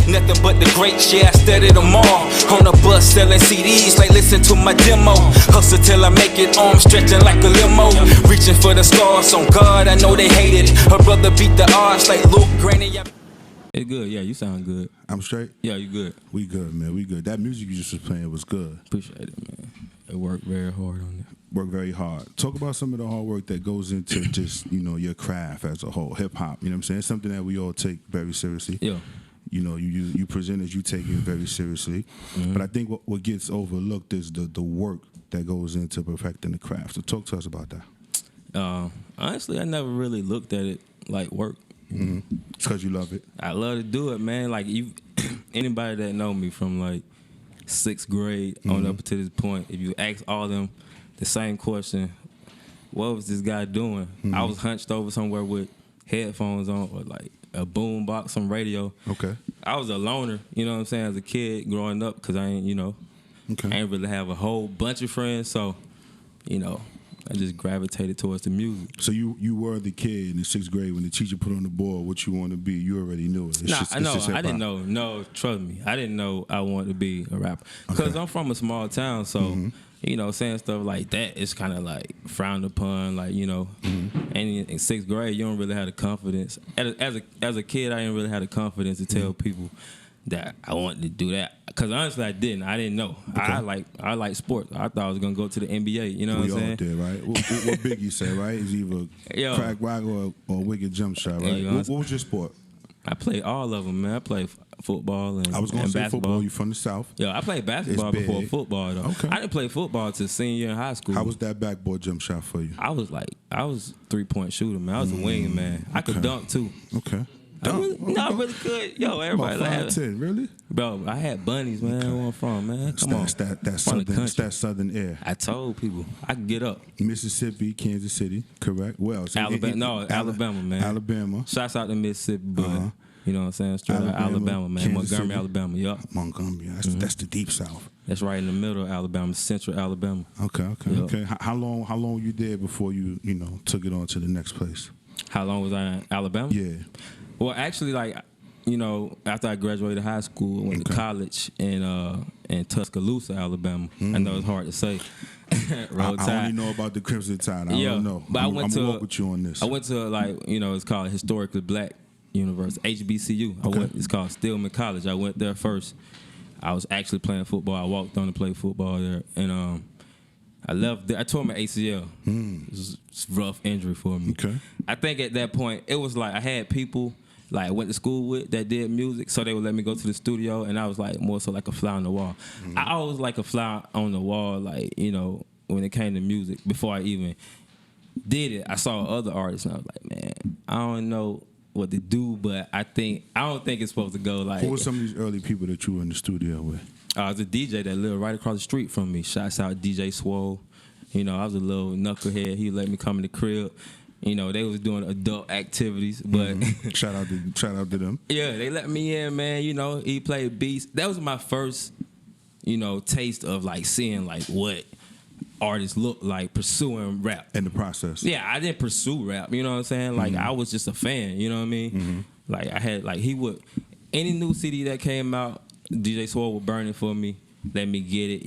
Nothing but the greats, yeah, I studied them all. On the bus selling CDs, like listen to my demo. Hustle till I make it, arms stretching like a limo. Reaching for the stars, on God, I know they hate it. Her brother beat the odds like Luke, Granny. It's good, yeah, you sound good. I'm straight? Yeah, you good. We good, man, we good. That music you just was playing was good. Appreciate it, man. It worked very hard on it. Work very hard. Talk about some of the hard work that goes into just, your craft as a whole, hip-hop, you know what I'm saying? It's something that we all take very seriously. Yeah. You presenters, you take it very seriously. Mm-hmm. But I think what gets overlooked is the work that goes into perfecting the craft. So talk to us about that. Honestly, I never really looked at it like work. Mm-hmm. It's because you love it. I love to do it, man. Like anybody that know me from like 6th grade on up to this point, if you ask all of them the same question, what was this guy doing? Mm-hmm. I was hunched over somewhere with headphones on or like a boom box, some radio. Okay. I was a loner, you know what I'm saying, as a kid growing up, because I ain't really have a whole bunch of friends, so, I just gravitated towards the music. So you were the kid in the 6th grade when the teacher put on the board what you want to be. You already knew it. I didn't know. No, trust me. I didn't know I wanted to be a rapper. Because I'm from a small town, so, saying stuff like that is kind of like frowned upon, like, And in 6th grade, you don't really have the confidence. As a kid, I didn't really have the confidence to tell people that I wanted to do that. Because honestly, I didn't. I didn't know. Okay. I like sports. I thought I was going to go to the NBA. You know what I'm saying? We all did, right? What Biggie said, right? Is either crack rock or wicked jump shot, right? What was your sport? I played all of them, man. I played football and I was going to say basketball. Football. You from the South? Yeah, I played basketball before football, though. Okay. I didn't play football till senior year in high school. How was that backboard jump shot for you? I was 3-point shooter, man. I was a wing man. I could dunk, too. Okay. I really could. Yo, everybody like 5'10", really? Bro, I had bunnies, man. Where I'm from, man. Come on. That southern air. I told people I could get up. Mississippi, Kansas City, correct? Well, so Alabama, man. Alabama. Shouts out to Mississippi, but you know what I'm saying? Straight out Alabama, man. Kansas Montgomery, City. Alabama, yup. Montgomery, that's the deep South. That's right in the middle of Alabama, central Alabama. Okay. How long you there before you took it on to the next place? How long was I in Alabama? Yeah. Well, actually, after I graduated high school, I went to college in Tuscaloosa, Alabama. I know it's hard to say. I only know about the Crimson Tide. I don't know. But I'm gonna walk with you on this. I went to it's called Historically Black University, HBCU. Okay. It's called Stillman College. I went there first. I was actually playing football. I walked on to play football there, and I left there. I tore my ACL. It was a rough injury for me. Okay. I think at that point it was like I had people I went to school with that did music, so they would let me go to the studio, and I was more so like a fly on the wall. I always like a fly on the wall, when it came to music. Before I even did it, I saw other artists, and I was like, man, I don't know what to do, but I don't think it's supposed to go like. Who were some of these early people that you were in the studio with? I was a DJ that lived right across the street from me. Shouts out DJ Swole. I was a little knucklehead. He let me come in the crib. They was doing adult activities, but shout out to them. Yeah, they let me in, man. He played beats. That was my first, taste of seeing what artists look like pursuing rap. In the process. Yeah, I didn't pursue rap. You know what I'm saying? I was just a fan. You know what I mean? I had he would any new CD that came out, DJ Swole would burn it for me. Let me get it,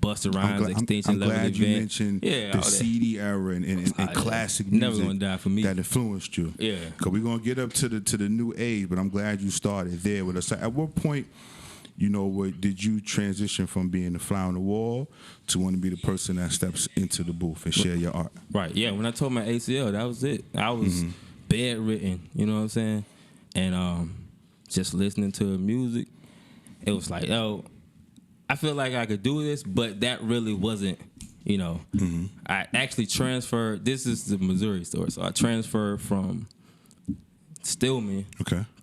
Busta Rhymes, Extinction Level Event. I'm glad you mentioned the CD era and classic music never gonna die for me. that influenced you. Yeah. Because we're going to get up to the new age, but I'm glad you started there with us. At what point, did you transition from being a fly on the wall to want to be the person that steps into the booth and share your art? Right, yeah. When I tore my ACL, that was it. I was bedridden, you know what I'm saying? And just listening to music, it was like, I feel like I could do this, but that really wasn't, I actually transferred. This is the Missouri story. So I transferred from Stillman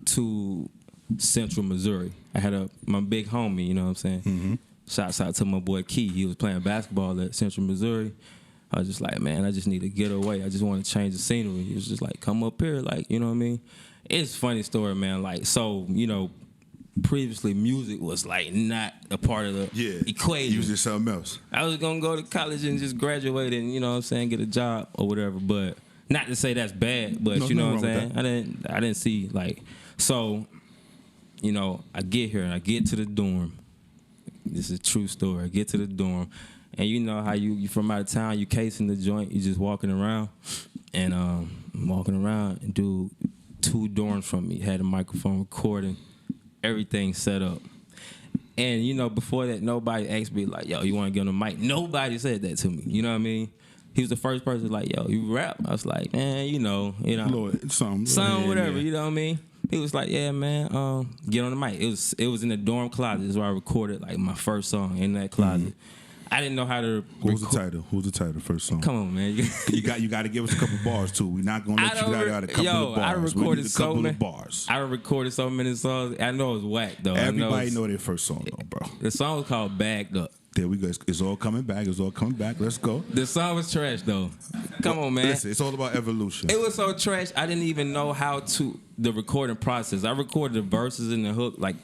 to Central Missouri. I had my big homie, you know what I'm saying? Shouts out to my boy Key. He was playing basketball at Central Missouri. I was just like, man, I just need to get away. I just want to change the scenery. He was just like, come up here, you know what I mean? It's a funny story, man. Previously music was not a part of the equation. You was just something else. I was gonna go to college and just graduate and get a job or whatever. But not to say that's bad, but you know what I'm saying. I didn't see so you know, I get here and I get to the dorm. This is a true story. I get to the dorm, and you know how you from out of town, you casing the joint, you just walking around, and I'm walking around, and dude, 2 dorms from me had a microphone recording, everything set up. And, you know, before that, nobody asked me, like, yo, you want to get on the mic? Nobody said that to me. You know what I mean? He was the first person like, yo, you rap? I was like, man, you know. Lord, something, whatever, you know what I mean? He was like, yeah, man, get on the mic. It was in the dorm closet. This is where I recorded, like, my first song in that closet. Mm-hmm. I didn't know how to. Who's the title? Who's the title? First song. Come on, man. you got to give us a couple bars too. We're not gonna let you get out a couple of bars. I recorded so many bars. I recorded so many songs. I know it's whack though. Everybody know their first song though, bro. The song was called "Bagged Up." There we go. It's all coming back. It's all coming back. Let's go. The song was trash though. Come on, man. Listen, it's all about evolution. It was so trash. I didn't even know how to the recording process. I recorded the verses and the hook like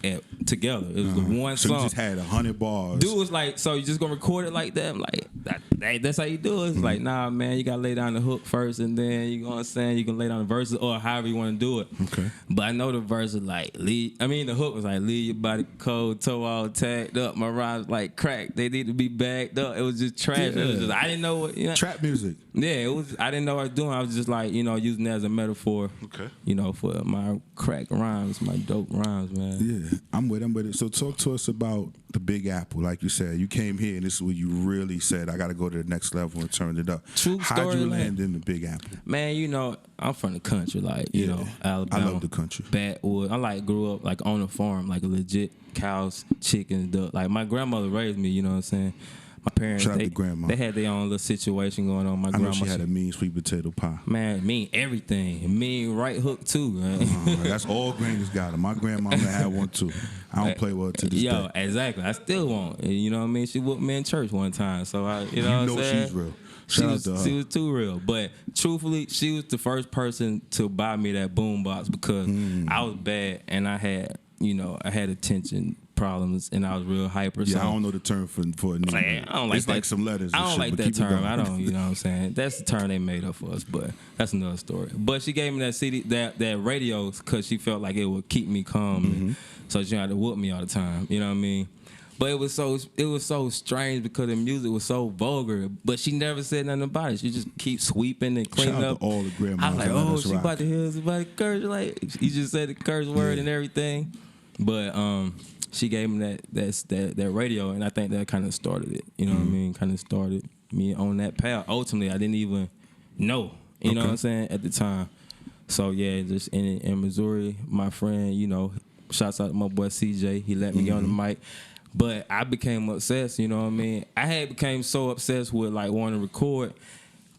together. It was the one so song. You just had 100 bars. Dude was like, so you just gonna record it like that? I'm like, that's how you do it. It's like, nah, man, you gotta lay down the hook first, and then you know what I'm saying, you can lay down the verses or however you want to do it. Okay. But I know the verses like the hook was like, leave your body cold, toe all tagged up, my rhymes like crack. They need to be bagged up. It was just trash. Yeah. It was just, I didn't know what, you know. Trap music. Yeah, it was. I didn't know what I was doing. I was just like, you know, using that as a metaphor. Okay. You know, for my crack rhymes, my dope rhymes, man. Yeah, I'm with it. So talk to us about the Big Apple. Like you said, you came here and this is where you really said, I got to go to the next level and turn it up. True story. How'd you land in the Big Apple? Man, you know, I'm from the country, like, you know, Alabama. I love the country. Backwood. I like grew up like on a farm, like legit cows, chickens, duck. Like my grandmother raised me, you know what I'm saying? My parents, Shout out to grandma. They had their own little situation going on. My grandma, she had a mean sweet potato pie. Man, mean everything. Mean right hook too, man. That's all grannies got her. My grandmama had one too. I don't play with her to this day. Exactly. I still won't. You know what I mean? She whooped me in church one time, so you know what I'm saying? She's real. She was too real. But truthfully, she was the first person to buy me that boombox because I was bad and I had attention problems and I was real hyper. Yeah, so I don't know the term for a nigga. I don't like it's that. like some letters. I don't shit, like that term. I don't. You know what I'm saying? That's the term they made up for us, but that's another story. But she gave me that CD, that radio, because she felt like it would keep me calm, and so she had to whoop me all the time. You know what I mean? But it was so strange because the music was so vulgar. But she never said nothing about it. She just keep sweeping and cleaning up. To all the grandmas. I was like, oh, she about to hear somebody curse. Like, you just said the curse word and everything. But she gave me that radio, and I think that kind of started it. You know what I mean? Kind of started me on that path. Ultimately, I didn't even know. You know what I'm saying? At the time. So yeah, just in Missouri, my friend, you know, shouts out to my boy CJ. He let me get on the mic. But I became obsessed, you know what I mean? I had became so obsessed with like wanting to record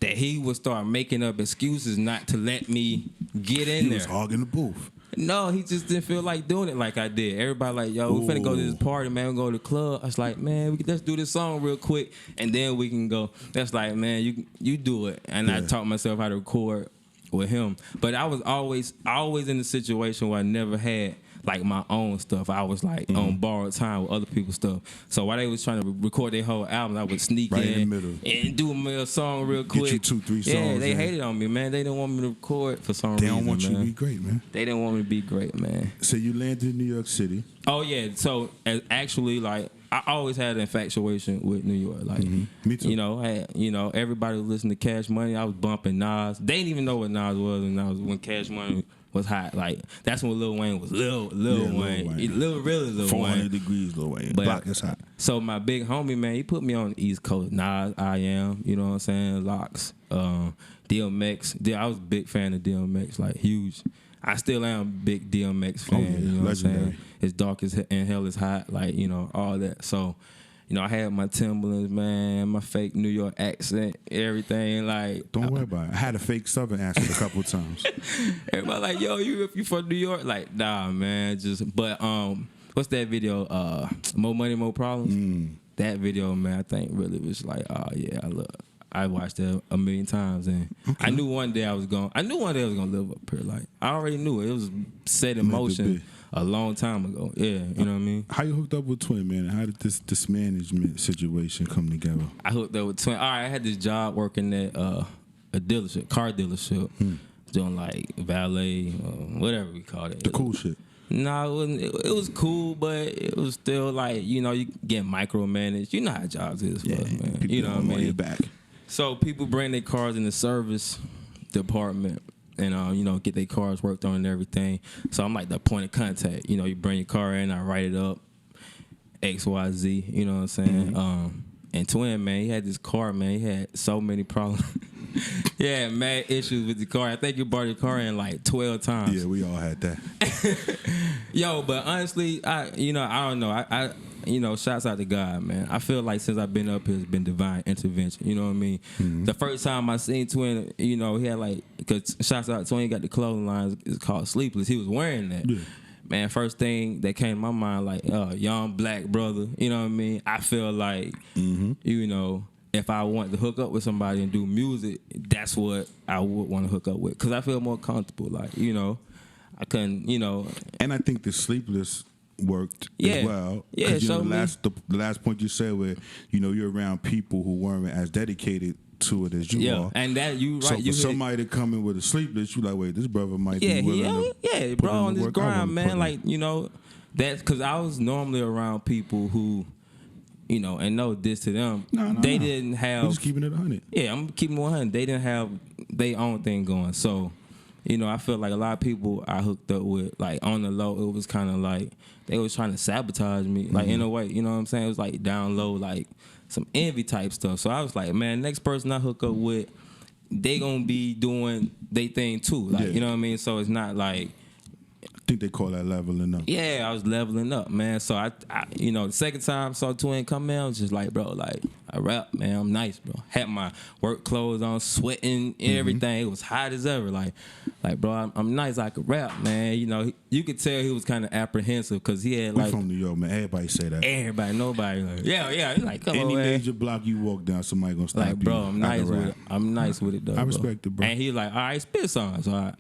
that he would start making up excuses not to let me get in there. He was hogging the booth. No, he just didn't feel like doing it like I did. Everybody like, yo, we finna go to this party, man. We go to the club. I was like, man, let's do this song real quick, and then we can go. That's like, man, you do it. And I taught myself how to record with him. But I was always in a situation where I never had like my own stuff. I was like on borrowed time with other people's stuff. So while they was trying to record their whole album, I would sneak in the middle and do a song real quick. Get you 2-3 songs. Yeah, they hated on me, man. They didn't want me to record for some reason. They don't want you to be great, man. They didn't want me to be great, man. So you landed in New York City. Oh yeah. So actually, like, I always had an infatuation with New York. Like, me too. You know, everybody was listening to Cash Money. I was bumping Nas. They didn't even know what Nas was, when Cash Money was hot. Like, that's when Lil Wayne was Lil Wayne. Lil 400 Wayne. degrees, Lil Wayne. But, Block is hot. So my big homie, man, he put me on the East Coast. Nas, I Am, you know what I'm saying? Locks, DMX. I was a big fan of DMX, like huge. I still am a big DMX fan. You know what I'm saying? It's dark as and hell is hot, like, you know, all that. So, you know, I had my Timberlands, man, my fake New York accent, everything. Like, don't worry about it. I had a fake Southern accent a couple of times. Everybody like, yo, you from New York? Like, nah, man. But what's that video? More Money, More Problems. That video, man, I think really was like, oh yeah, I watched it a million times, and I knew one day I was gonna live up here. Like, I already knew it. It was set in motion a long time ago. Yeah, you know what I mean? How you hooked up with Twin, man? How did this management situation come together? I hooked up with Twin. All right, I had this job working at a dealership, car dealership, doing like valet, whatever we call it. The cool shit. No, it wasn't. It was cool, but it was still like, you know, you get micromanaged. You know how jobs is, for us, man. You know what I mean? Back. So people bring their cars in the service department and, you know, get their cars worked on and everything. So I'm like the point of contact. You know, you bring your car in, I write it up, X, Y, Z. You know what I'm saying? And Twin, man, he had this car, man. He had so many problems. He had mad issues with the car. I think you brought your car in like 12 times. Yeah, we all had that. Yo, but honestly, I don't know. I you know, shouts out to God, man. I feel like since I've been up here, it's been divine intervention. You know what I mean? Mm-hmm. The first time I seen Twin, you know, he had like, because shouts out to Twin, he got the clothing line. It's called Sleepless. He was wearing that. Yeah. Man, first thing that came to my mind, like, young black brother. You know what I mean? I feel like, you know, if I want to hook up with somebody and do music, that's what I would want to hook up with. Because I feel more comfortable. Like, you know, I couldn't, you know. And I think the Sleepless worked as well. Yeah, you know, the last point you said where, you know, you're around people who weren't as dedicated to it as you are. And that you right. So you for somebody to come in with a Sleepless, you like, wait, this brother might be willing to bro, on this grind, man. Like, you know, that's because I was normally around people who, you know, and no diss to them. They didn't have. We're just keeping it 100. Yeah, I'm keeping it 100. They didn't have their own thing going. So, you know, I feel like a lot of people I hooked up with, like on the low, it was kind of like they was trying to sabotage me, like in a way. You know what I'm saying? It was like down low, like some envy type stuff. So I was like, man, next person I hook up with, they gonna be doing they thing too. Like, you know what I mean? So it's not like. I think they call that leveling up. Yeah, I was leveling up, man. So I you know, the second time I saw Twin come in, I was just like, bro, like I rap, man. I'm nice, bro. Had my work clothes on, sweating, everything. It was hot as ever. Like, bro, I'm nice. I could rap, man. You know, you could tell he was kind of apprehensive because he had like. We from New York, man. Everybody say that. Everybody, nobody. Like, yeah. Like, come Any on, major block you walk down, somebody gonna stop you. Like, bro, I'm nice with it. I'm nice with it, though. I respect it, bro. And he like, all right, spit songs. So I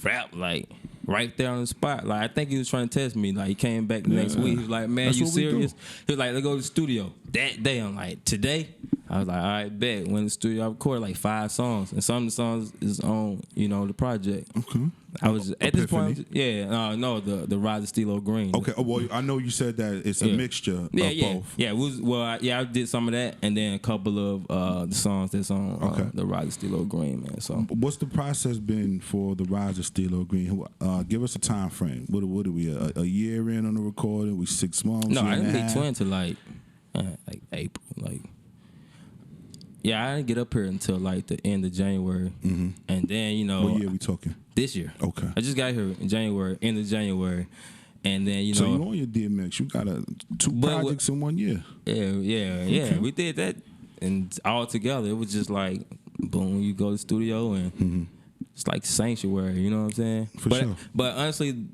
rap like. Right there on the spot. Like, I think he was trying to test me. Like, he came back the next week. He was like, man, that's you serious? He was like, let's go to the studio. That day, I'm like, today? I was like, all right, bet. Went in the studio. I recorded like 5 songs. And some of the songs is on, you know, the project. Okay. I was, at this point, no, the Rise of Stilo Green. Okay. Oh, well, I know you said that it's a mixture of both. Yeah, I did some of that and then a couple of the songs that's on the Rise of Stilo Green, man. So, what's the process been for the Rise of Stilo Green? Give us a time frame. What are we, a year in on the recording? We 6 months? No, I didn't meet Twin till like April. Like, yeah, I didn't get up here until like the end of January. Mm-hmm. And then, you know. What year we talking? This year. Okay. I just got here in January, end of January. And then, you know. So you on your DMX. You got 2 projects in 1 year. Yeah. Okay. We did that. And all together, it was just like, boom, you go to the studio and it's like sanctuary, you know what I'm saying? For sure. But honestly,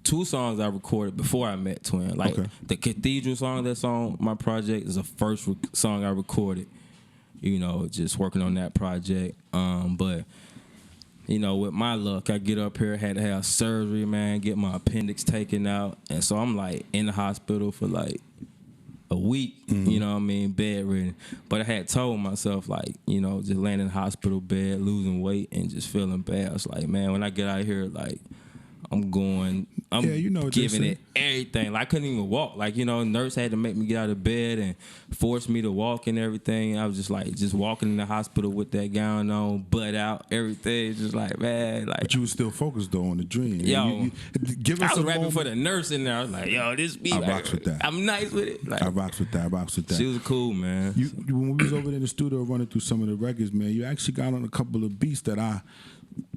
2 songs I recorded before I met Twin. Like the Cathedral song that's on my project is the first song I recorded. You know, just working on that project. But, you know, with my luck, I get up here, had to have surgery, man, get my appendix taken out. And so I'm like in the hospital for like a week, you know what I mean, bedridden. But I had told myself, like, you know, just laying in the hospital bed, losing weight and just feeling bad. I was like, man, when I get out of here, like, I'm giving it everything. Like, I couldn't even walk. Like, you know, nurse had to make me get out of bed and force me to walk and everything. I was just like, just walking in the hospital with that gown on, butt out, everything. Just like, man. Like, but you were still focused, though, on the dream. Yo, give us I was rapping for the nurse in there. I was like, yo, this beat. I rocks with that. I'm nice with it. Like, I rocks with that. She was cool, man. When we was over there in the studio running through some of the records, man, you actually got on a couple of beats that I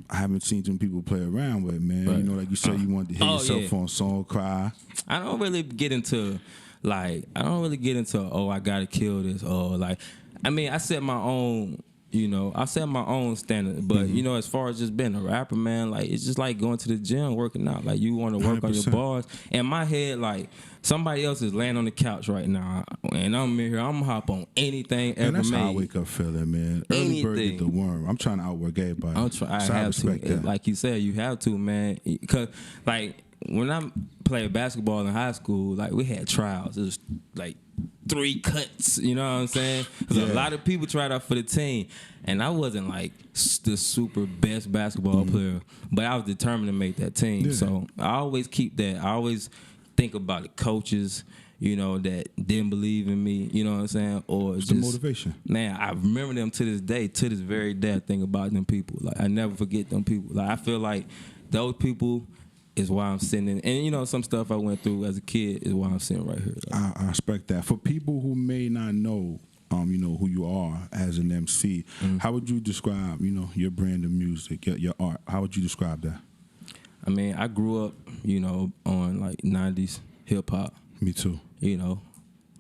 haven't seen some people play around with, man. Right. You know, like you said, you wanted to hear yourself on Song Cry. I don't really get into, oh, I gotta kill this, or like, I mean, I set my own, you know, standard. But, you know, as far as just being a rapper, man, like, it's just like going to the gym, working out. Like, you want to work 100%. On your bars. In my head, like, somebody else is laying on the couch right now, and I'm in here. I'm gonna hop on anything ever made. That's how I wake up feeling, man. Early bird get the worm. I'm trying to outwork everybody. I have to. Like you said, you have to, man. Because, like, when I played basketball in high school, like, we had trials. It was like 3 cuts, you know what I'm saying? Because a lot of people tried out for the team, and I wasn't like the super best basketball player, but I was determined to make that team. So I always keep that. I always think about the coaches, you know, that didn't believe in me, you know what I'm saying? Or it's just the motivation. Man, I remember them to this day, to this very day. I think about them people. Like, I never forget them people. Like, I feel like those people is why I'm sitting in. And, you know, some stuff I went through as a kid is why I'm sitting right here. Like, I respect that. For people who may not know, you know, who you are as an MC, how would you describe, you know, your brand of music, your art? How would you describe that? I mean, I grew up, you know, on like 90s hip hop. Me too. You know,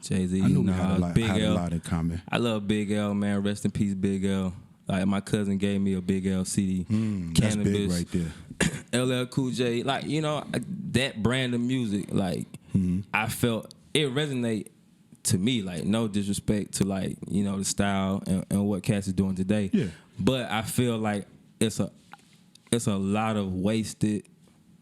Jay-Z, I knew we Nas, had a lot in common. I love Big L, man. Rest in peace, Big L. Like, my cousin gave me a Big L CD. That's Cannabis, big right there. LL Cool J, like, you know, that brand of music, like, I felt it resonate to me, like, no disrespect to, like, you know, the style and what Cass is doing today. Yeah. But I feel like it's a lot of wasted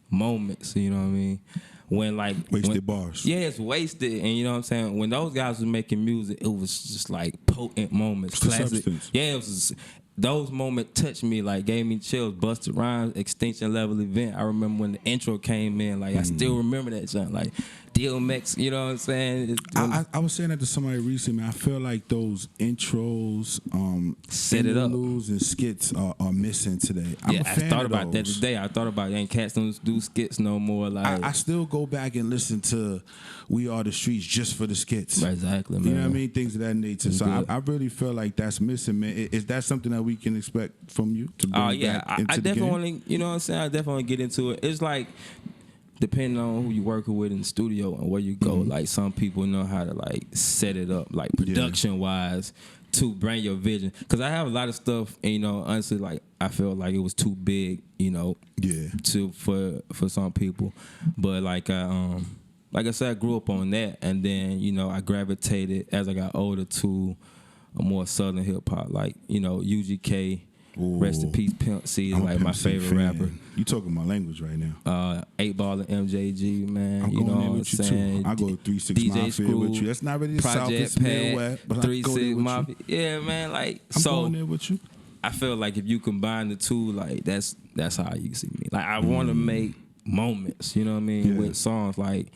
moments, you know what I mean? When like wasted bars. Yeah, it's wasted, and you know what I'm saying. When those guys was making music, it was just like potent moments, classic. Substance. Yeah, it was. Those moments touched me, like gave me chills. Busted Rhymes, Extinction Level Event. I remember when the intro came in, like I still remember that junk. Like DMX, you know what I'm saying? I was saying that to somebody recently. I feel like those intros, Set it up. interludes and skits are missing today. Yeah, I'm a fan I thought of about that those. today. I thought about ain't cats don't do skits no more. Like I still go back and listen to "We Are the Streets" just for the skits. Exactly, man. You know what I mean? Things of that nature. It's So good. I really feel like that's missing, man. Is that something that we can expect from you to bring Oh yeah, back into I the definitely game? want to, you know what I'm saying? I definitely want to get into it. It's like depending on who you working with in the studio and where you go. Like some people know how to like set it up, like production wise, to bring your vision. Because I have a lot of stuff, and you know, honestly, like I felt like it was too big, you know, for some people. But like I said, I grew up on that, and then you know I gravitated as I got older to a more southern hip hop, like you know UGK. Ooh. Rest in peace, Pimp C is I'm a like my Pimp C favorite fan. rapper. You talking my language right now. 8 Ball and MJG, man. I'm you going know in what I'm with you saying? too. I go 3-6 DJ Mafia Screw, with you. That's not really the South, Project it's Pad, Midwest, but I go 3-6 there with Mafia. you. Yeah, man. Like I'm so, going there with you. I feel like if you combine the two, like that's how you see me. Like I want to make moments, you know what I mean, with songs. Like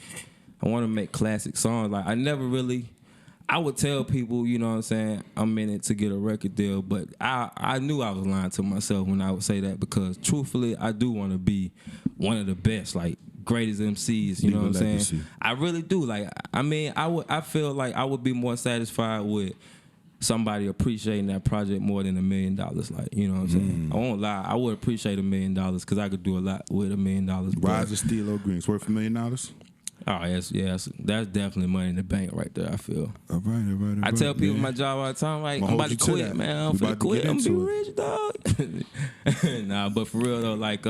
I want to make classic songs. Like I never really. I would tell people, you know what I'm saying, I'm in it to get a record deal, but I knew I was lying to myself when I would say that because truthfully, I do want to be one of the best, like greatest MCs, you know what I'm saying? I really do. Like, I mean, I feel like I would be more satisfied with somebody appreciating that project more than $1 million. Like, you know what I'm saying? I won't lie, I would appreciate $1 million because I could do a lot with $1 million. Rise of Steel Green's worth $1 million. Oh, yes. That's definitely money in the bank right there, I feel. All right. I tell people my job all the time, like, I'm about to quit, man. I'm finna quit. I'm gonna be rich, dog. Nah, but for real, though, like,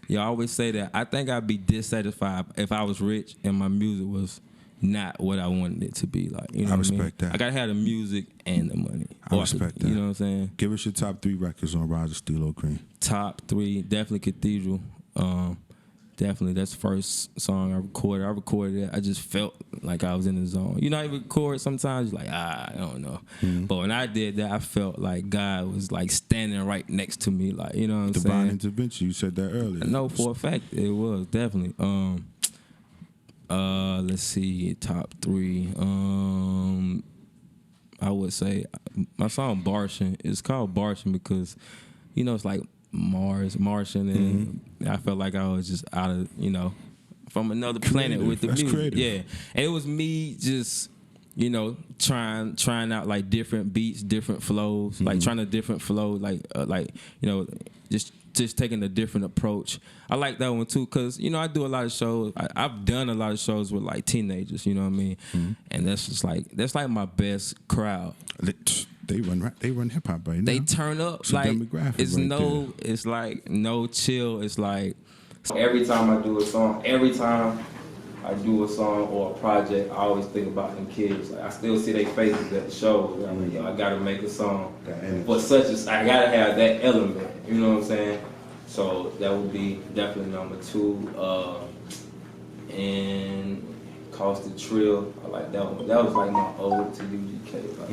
you always say that. I think I'd be dissatisfied if I was rich and my music was not what I wanted it to be. Like, you know I what respect that. I gotta have the music and the money. I respect that. You know what I'm saying? Give us your top 3 records on Rise of Steel Green. Top 3, definitely Cathedral. Definitely, that's the first song I recorded. I recorded it. I just felt like I was in the zone. You know, I record sometimes, you're like, I don't know. But when I did that, I felt like God was like standing right next to me. Like, you know what I'm saying? Divine intervention. You said that earlier. I know for a fact it was, definitely. Let's see, top 3. I would say my song Bartian. It's called Bartian because, you know, it's like Martian, and I felt like I was just out of, you know, from another planet with the music. Creative. Yeah, and it was me just, you know, trying out like different beats, different flows, like trying a different flow, like you know, just taking a different approach. I like that one too, cause you know I do a lot of shows. I've done a lot of shows with like teenagers, you know what I mean, and that's like my best crowd. They run hip hop right now. They turn up It's a like demographic it's right no, there. it's like no chill. It's like every time I do a song, every time I do a song or a project, I always think about them kids. Like I still see their faces at the shows. I'm like, yo, I gotta make a song, but I gotta have that element. You know what I'm saying? So that would be definitely number 2. And Cost the Trill. I like that one. That was like my ode to UGK. Like,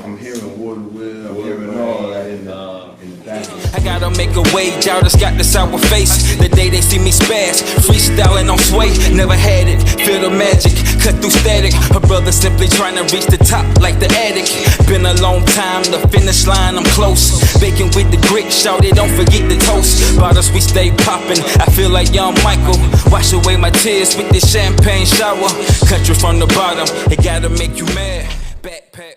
I'm hearing Water Wheel, I'm hearing all that in the background. I gotta make a wage, artists got the sour face. The day they see me spaz, freestyling on sway. Never had it, feel the magic, cut through static. Her brother simply trying to reach the top like the attic. Been a long time, the finish line, I'm close. Baking with the grit, shout it, don't forget the toast. Bottles we stay popping, I feel like young Michael. Wash away my tears with this champagne shower. Country from the bottom, it gotta make you mad. Backpack.